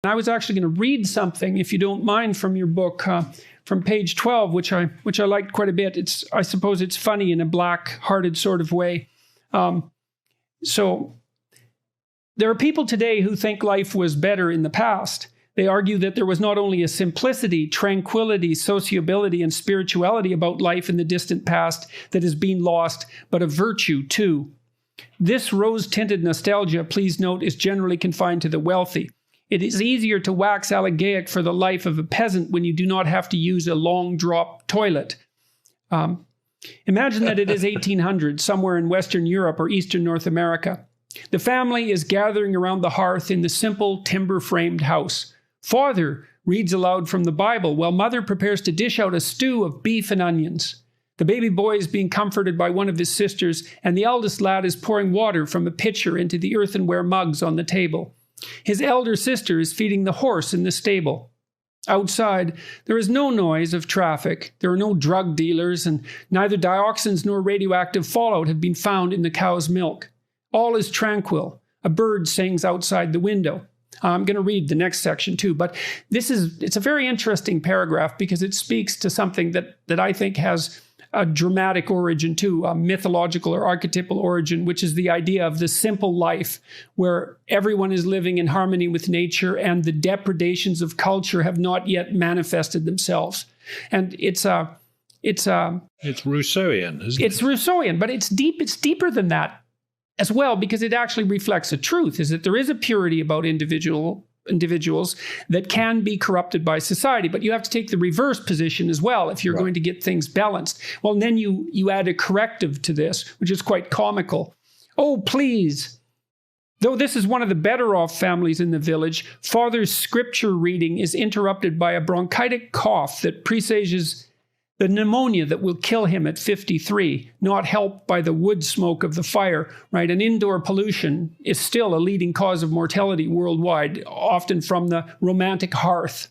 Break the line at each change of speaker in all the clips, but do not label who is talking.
I was actually going to read something, if you don't mind, from your book, from page 12, which I liked quite a bit. I suppose it's funny in a black-hearted sort of way. So there are people today who think life was better in the past. They argue that there was not only a simplicity, tranquility, sociability, and spirituality about life in the distant past that has been lost, but a virtue too. This rose-tinted nostalgia, please note, is generally confined to the wealthy. It is easier to wax elegiac for the life of a peasant when you do not have to use a long-drop toilet. Imagine that it is 1800, somewhere in Western Europe or Eastern North America. The family is gathering around the hearth in the simple timber-framed house. Father reads aloud from the Bible while mother prepares to dish out a stew of beef and onions. The baby boy is being comforted by one of his sisters, and the eldest lad is pouring water from a pitcher into the earthenware mugs on the table. His elder sister is feeding the horse in the stable. Outside, there is no noise of traffic. There are no drug dealers, and neither dioxins nor radioactive fallout have been found in the cow's milk. All is tranquil. A bird sings outside the window. I'm going to read the next section too, but it's a very interesting paragraph because it speaks to something that I think has a dramatic origin too, a mythological or archetypal origin, which is the idea of the simple life where everyone is living in harmony with nature and the depredations of culture have not yet manifested themselves. And it's Rousseauian,
isn't it?
It's Rousseauian, but it's deeper than that as well, because it actually reflects a truth, is that there is a purity about individuals that can be corrupted by society. But you have to take the reverse position as well if you're going to get things balanced. Well, then you add a corrective to this, which is quite comical. Oh, please. Though this is one of the better off families in the village, father's scripture reading is interrupted by a bronchitic cough that presages the pneumonia that will kill him at 53, not helped by the wood smoke of the fire, right? And indoor pollution is still a leading cause of mortality worldwide, often from the romantic hearth.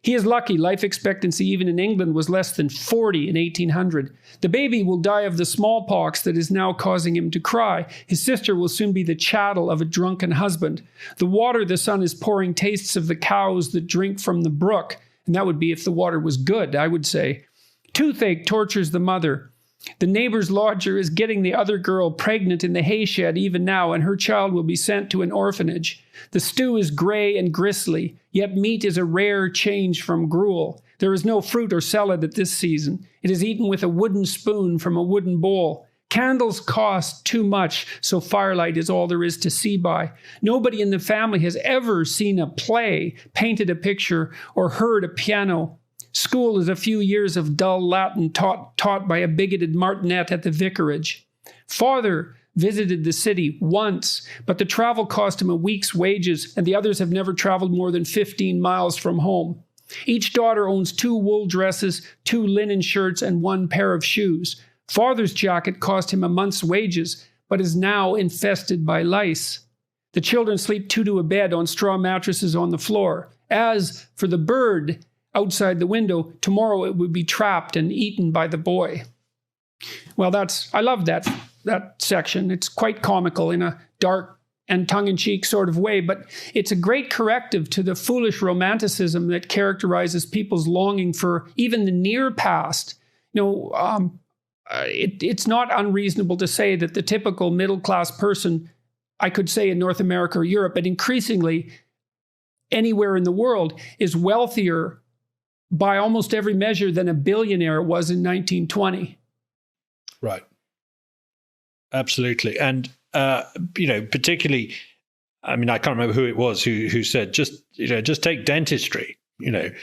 He is lucky. Life expectancy, even in England, was less than 40 in 1800. The baby will die of the smallpox that is now causing him to cry. His sister will soon be the chattel of a drunken husband. The water the sun is pouring tastes of the cows that drink from the brook. And that would be if the water was good, I would say. Toothache tortures the mother. The neighbor's lodger is getting the other girl pregnant in the hayshed even now, and her child will be sent to an orphanage. The stew is gray and gristly, yet meat is a rare change from gruel. There is no fruit or salad at this season. It is eaten with a wooden spoon from a wooden bowl. Candles cost too much, so firelight is all there is to see by. Nobody in the family has ever seen a play, painted a picture, or heard a piano. School is a few years of dull Latin taught by a bigoted martinet at the vicarage. Father visited the city once, but the travel cost him a week's wages, and the others have never traveled more than 15 miles from home. Each daughter owns 2 wool dresses, 2 linen shirts, and 1 pair of shoes. Father's jacket cost him a month's wages, but is now infested by lice. The children sleep 2 to a bed on straw mattresses on the floor. As for the bird outside the window, tomorrow it would be trapped and eaten by the boy. Well, I love that section. It's quite comical in a dark and tongue-in-cheek sort of way, but it's a great corrective to the foolish romanticism that characterizes people's longing for even the near past. It's not unreasonable to say that the typical middle-class person, I could say in North America or Europe, but increasingly anywhere in the world, is wealthier by almost every measure than a billionaire was in 1920.
Right. Absolutely. And, particularly, I mean, I can't remember who it was who said, just take dentistry. It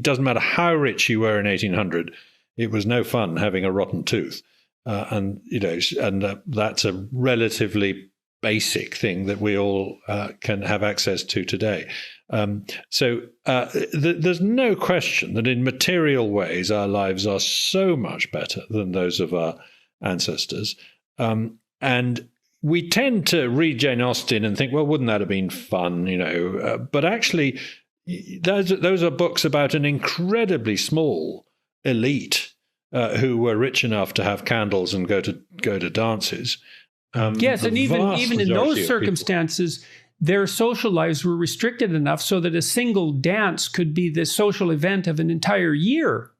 doesn't matter how rich you were in 1800. It was no fun having a rotten tooth. That's a relatively basic thing that we all can have access to today. There's no question that in material ways our lives are so much better than those of our ancestors. And we tend to read Jane Austen and think, well, wouldn't that have been fun, But actually, those are books about an incredibly small elite who were rich enough to have candles and go to dances.
Yes, and even in those
majority of
circumstances, their social lives were restricted enough so that a single dance could be the social event of an entire year.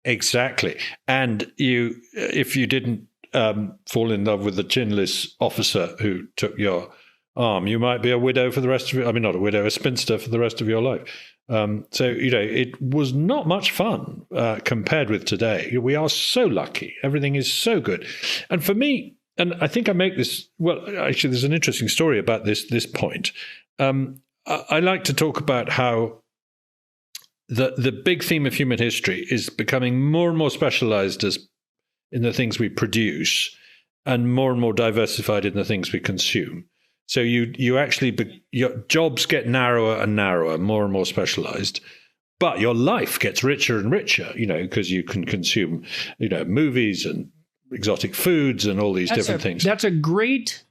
Exactly. And if you didn't fall in love with the chinless officer who took your arm, you might be a widow for the rest of your, I mean, not a widow, a spinster for the rest of your life. So, it was not much fun compared with today. We are so lucky. Everything is so good. And for me, and I think I make this, well, actually, there's an interesting story about this point. I like to talk about how the big theme of human history is becoming more and more specialized in the things we produce and more diversified in the things we consume. So you actually, your jobs get narrower and narrower, more and more specialized, but your life gets richer and richer, because you can consume, movies and exotic foods and all these different things.
That's a great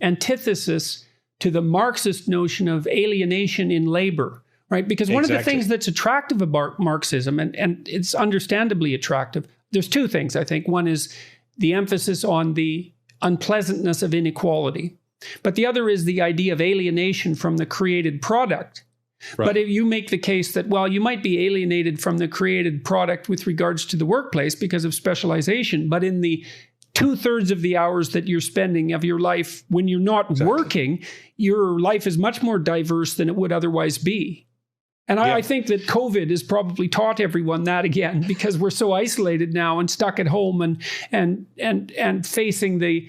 antithesis to the Marxist notion of alienation in labor, right? Because one of the things that's attractive about Marxism, and it's understandably attractive, there's two things, I think. One is the emphasis on the unpleasantness of inequality. But the other is the idea of alienation from the created product. Right. But if you make the case that, well, you might be alienated from the created product with regards to the workplace because of specialization, but in the 2/3 of the hours that you're spending of your life when you're not working, your life is much more diverse than it would otherwise be. And I think that COVID has probably taught everyone that again, because we're so isolated now and stuck at home and facing the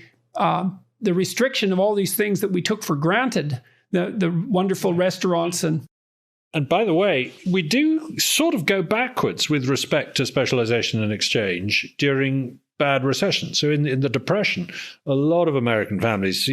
restriction of all these things that we took for granted, the wonderful restaurants
And by the way, we do sort of go backwards with respect to specialization and exchange during bad recessions. So in the Depression, a lot of American families,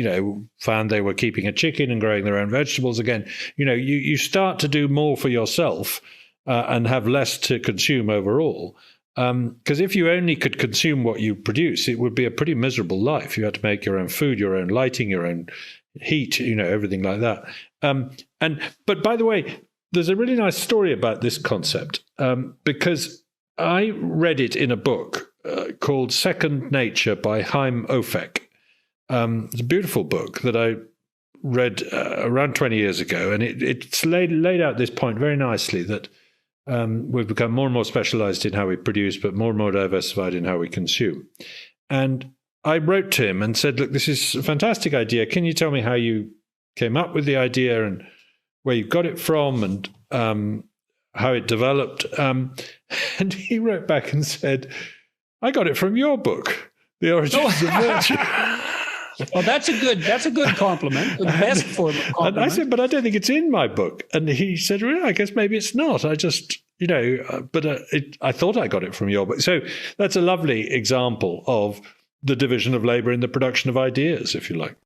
found they were keeping a chicken and growing their own vegetables again. You start to do more for yourself and have less to consume overall. Because if you only could consume what you produce, it would be a pretty miserable life. You had to make your own food, your own lighting, your own heat, everything like that. But by the way, there's a really nice story about this concept because I read it in a book called Second Nature by Chaim Ophek. It's a beautiful book that I read around 20 years ago, and it's laid out this point very nicely that we've become more and more specialized in how we produce, but more and more diversified in how we consume. And I wrote to him and said, look, this is a fantastic idea. Can you tell me how you came up with the idea and where you got it from and how it developed? And he wrote back and said, I got it from your book, The Origins of Virtue.
Well, that's a good compliment. The best form of compliment.
And I said, but I don't think it's in my book. And he said, well, I guess maybe it's not. I just, I thought I got it from your book. So that's a lovely example of the division of labor in the production of ideas, if you like.